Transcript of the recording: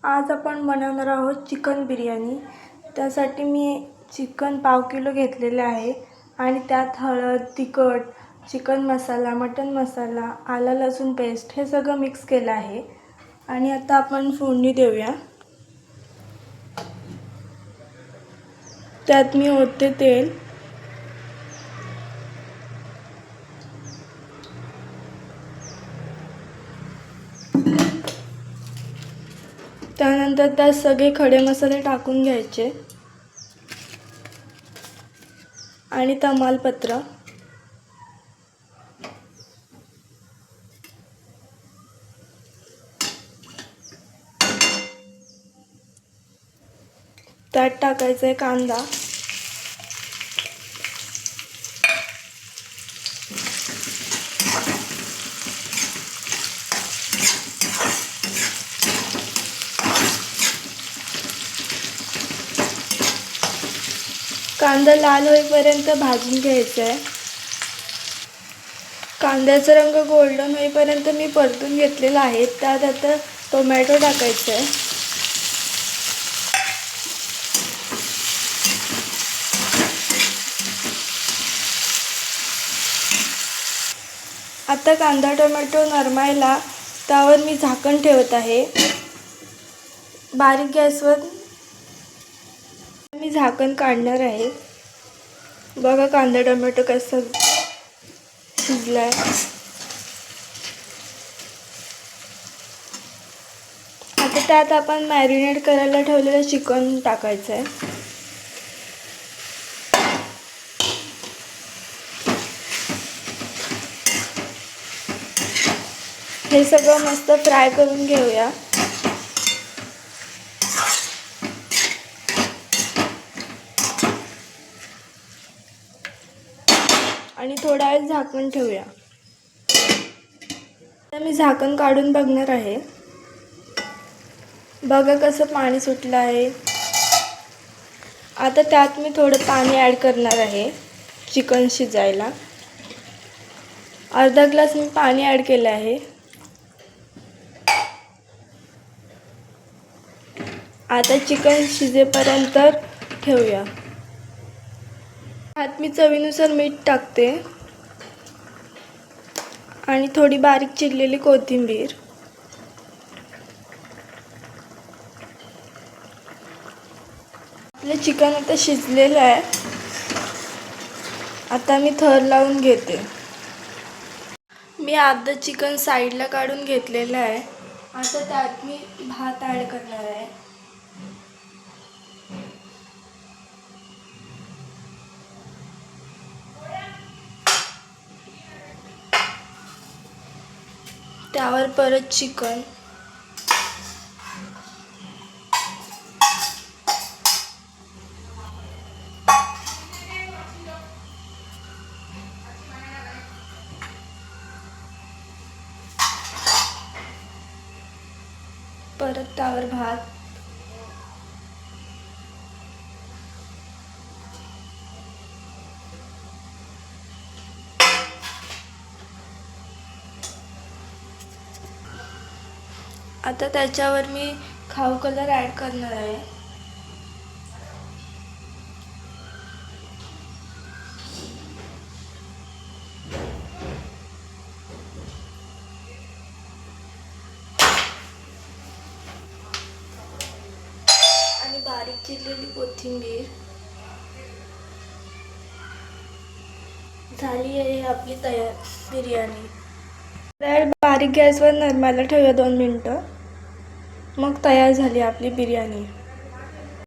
आज आपण बनवणार आहोत चिकन बिर्याणी। त्यासाठी मी चिकन पाव किलो घेतलेले आहे आणि त्यात हळद, तिखट, चिकन मसाला, मटन मसाला, आला लसूण पेस्ट हे सगळं मिक्स केलं आहे। आणि आता आपण फोडणी देऊया। त्यात मी ओतते तेल। त्यानंतर त्यात सगळे खडे मसाले टाकून घ्यायचे आणि तमालपत्र, त्यात टाकायचा आहे कांदा, कांदा लाल होईपर्यंत भाजून घ्यायचा आहे। कांद्याचा रंग गोल्डन होईपर्यंत मी परतून घेतलेला आहे। त्यात आता टोमॅटो टाकायचा आहे। आता कांदा टोमॅटो नरमायला त्यावर मी झाकण ठेवत आहे। बारीक गॅसवर मी झाकण काढणार आहे। बघा कांदा टोमॅटो कसा शिजलाय। आता त्यात आपण मॅरिनेट करायला ठेवलेलं चिकन टाकायचं आहे। हे सगळं मस्त फ्राय करून घेऊया। आणि थोडा वेळ झाकण ठेवूया। आता मी झाकण काढून बघणार आहे। बघा कसं पाणी सुटलं आहे। आता त्यात मी थोडं पाणी ॲड करणार आहे चिकन शिजायला। अर्धा ग्लास मी पाणी ॲड केलं आहे। आता चिकन शिजेपर्यंत ठेवूया। त्यात मी चवीनुसार मीठ टाकते आणि थोडी बारीक चिरलेली कोथिंबीर। आपले चिकन आता शिजलेलं आहे। आता मी थर लावून घेते। मी अर्ध चिकन साईडला काढून घेतलेलं आहे। आता त्यात मी भात ॲड करणार आहे। त्यावर परत चिकन, परत त्यावर भात, आता त्याच्यावर मी खाऊ कलर ॲड करणार आहे। आणि बारीक चिरलेली कोथिंबीर। झाली आहे आपली तयार बिर्याणी। बारीक गॅसवर नरमायला ठेवूया 2 मिनिटं। मग तयार झाली आपली बिर्याणी।